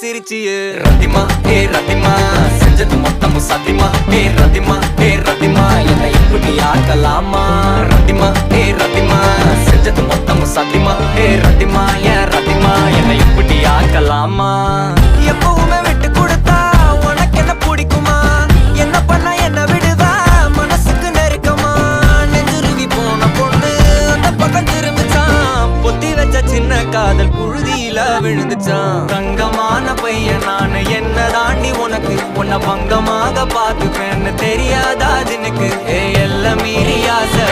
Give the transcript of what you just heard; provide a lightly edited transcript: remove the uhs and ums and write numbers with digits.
சிரிச்சியே ரத்திமா ரத்திமா செஞ்சது மொத்தமும் சத்தியமா ரத்திமா என்னை இப்படி ஆக்கலாமா ரத்திமா ரத்திமா செஞ்சது மொத்தமும் சத்தியமா ரத்திமா என்னை இப்படி ஆக்கலாமா எப்பவுமே விட்டு கொடுத்தா உனக்கு என்ன பிடிக்குமா என்ன பண்ண என்ன விடுவா மனசுக்கு நெருக்கமா நெஞ்சுருவி போன பொண்ணு அந்த பக்கம் திரும்பிச்சான் பொத்தி வச்ச சின்ன காதல் புழுதியில விழுந்துச்சான் தங்கமான பையன் நானு என்ன தாண்டி உனக்கு உன்னை பங்கமாக பார்த்துப்பேன்னு தெரியாதா ஜினுக்கு எல்லாம் மீறி ஆசை